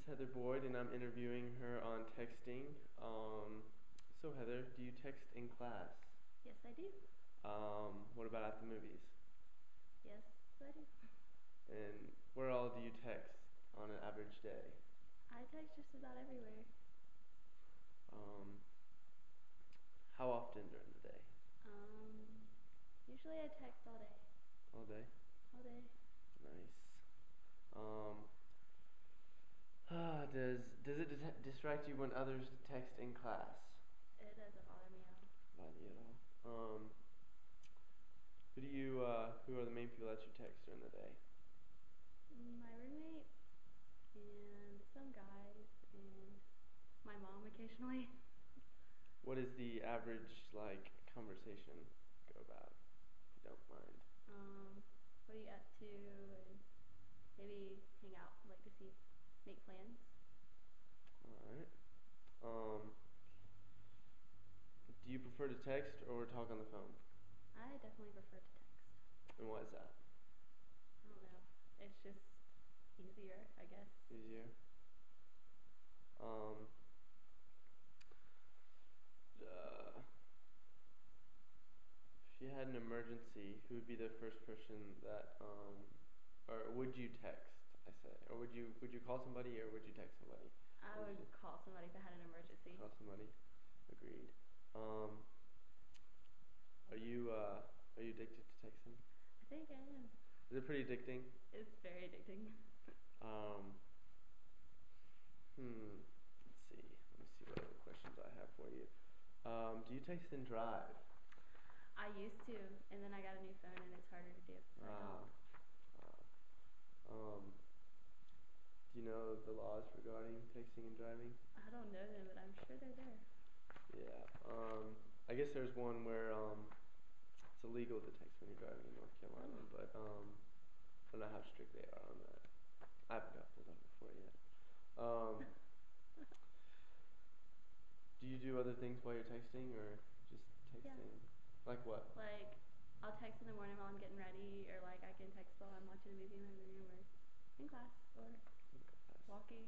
is Heather Boyd, and I'm interviewing her on texting. So Heather, do you text in class? Yes, I do. What about at the movies? Yes, I do. And where all do you text on an average day? I text just about everywhere. How often during the day? Usually I text all day. All day? All day. Nice. Does it distract you when others text in class? It doesn't bother me at all. Bother you at all? Who are the main people that you text during the day? My roommate and some guys and my mom occasionally. What is the average conversation go about? If you don't mind. What are you up to? And maybe hang out, like to see, make plans. All right. Do you prefer to text or talk on the phone? I definitely prefer to text. And why is that? I don't know. It's just easier, I guess. Easier. If you had an emergency, who would be the first person that, or would you text? I say, or would you call somebody, or would you text somebody? I would call somebody if I had an emergency. Call somebody. Agreed. Are you addicted to texting? I think I am. Is it pretty addicting? It's very addicting. Let's see. Let me see what other questions I have for you. Do you text and drive? I used to, and then I got a new phone, and it's harder to do. So do you know the laws regarding texting and driving? I don't know them, but I'm sure they're there. Yeah. I guess there's one where it's illegal to text when you're driving in North Carolina, but I don't know how strict they are on that. I haven't got pulled up before yet. Do you do other things while you're texting, or just texting? Yeah. Like what? Like, I'll text in the morning while I'm getting ready, or like I can text while I'm watching a movie in my room, or in class, or walking.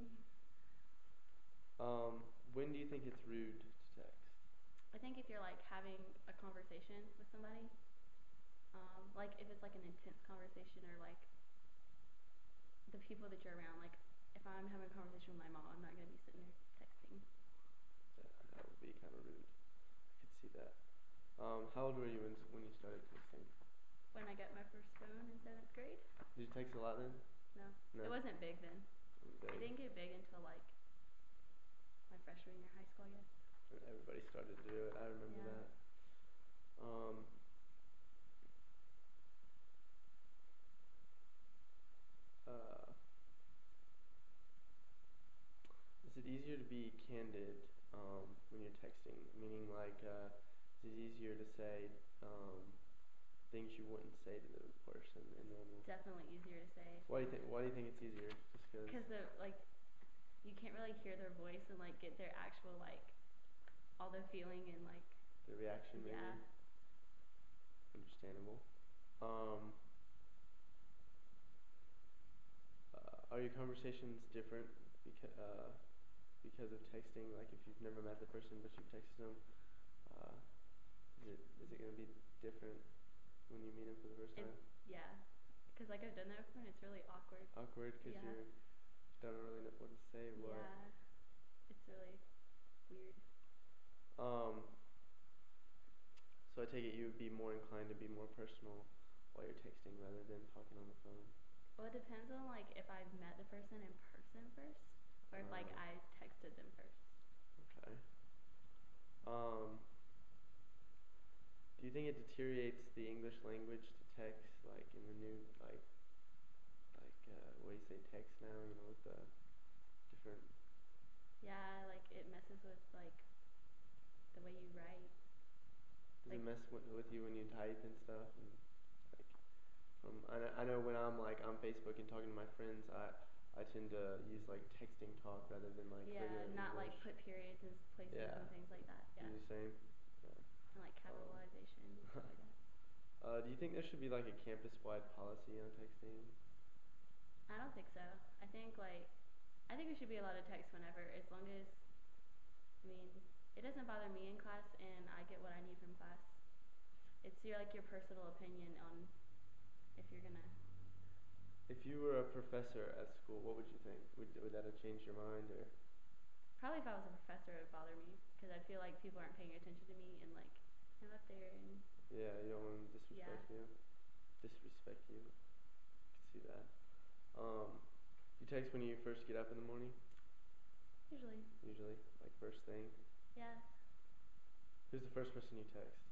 When do you think it's rude to text? I think if you're like having a conversation with somebody, like if it's like an intense conversation, or like the people that you're around, like if I'm having a conversation with my mom, I'm not going to be sitting there texting. Yeah, that would be kind of rude. I could see that. How old were you when you started texting? When I got my first phone in 7th grade. Did you text a lot then? No. It wasn't big then. It didn't get big until like my freshman year of high school, I guess. Everybody started to do it. I remember that. Is it easier to be candid when you're texting? Meaning, is it easier to say things you wouldn't say to the person in normal? Definitely easier to say. Why do you think it's easier? Just because you can't really hear their voice and like get their actual all the feeling and like the reaction. Maybe. Yeah. Understandable. Are your conversations different because of texting? Like if you've never met the person but you've texted them, is it going to be different when you meet them for the first time? Yeah, because like I've done that before and it's really awkward. Awkward because you don't really know what to say. Yeah, it's really weird. So I take it you would be more inclined to be more personal while you're texting rather than talking on the phone. Well, it depends on if I've met the person in person first, or if I texted them first. Okay. Do you think it deteriorates the English language to text in the new what do you say text now? With the different. Yeah, it messes with the way you write. Does it mess with you when you type and stuff? And I know when I'm on Facebook and talking to my friends, I tend to use texting talk rather than regular not English. put periods in places and things like that. Yeah. Do the same. Yeah. And capitalization and stuff like that. Do you think there should be a campus-wide policy on texting? I don't think so. I think I think we should be allowed to text whenever, as long as, I mean, it doesn't bother me in class, and I get what I need from class. It's your personal opinion on if you're gonna. If you were a professor at school, what would you think? Would that have changed your mind, or? Probably if I was a professor, it would bother me, because I feel like people aren't paying attention to me, and like I'm up there and. Yeah, you don't want them to disrespect you. Disrespect you. I can see that. You text when you first get up in the morning? Usually. Usually, like first thing. Yeah. Who's the first person you text?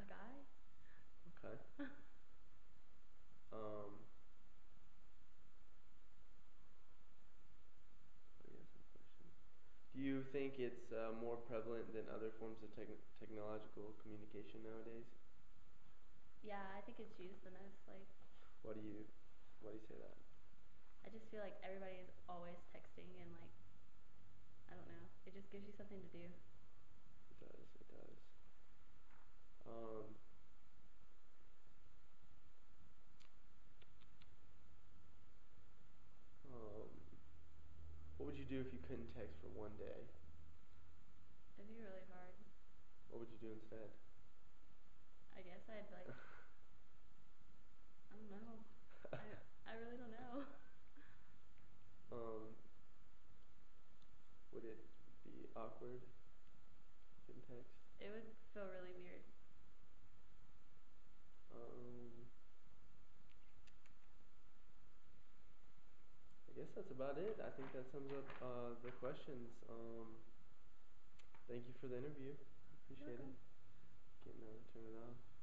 A guy. Okay. I guess some questions. Do you think it's more prevalent than other forms of technological communication nowadays? Yeah, I think it's used the most. Like, Why do you say that? I just feel like everybody is always texting, and like, I don't know, it just gives you something to do. It does. It does. What would you do if you couldn't text for one day? It'd be really hard. What would you do instead? I guess I'd like, I don't know. I really don't know. Would it be awkward in text? It would feel really weird. I guess that's about it. I think that sums up the questions. Thank you for the interview. Appreciate it. Turn it off.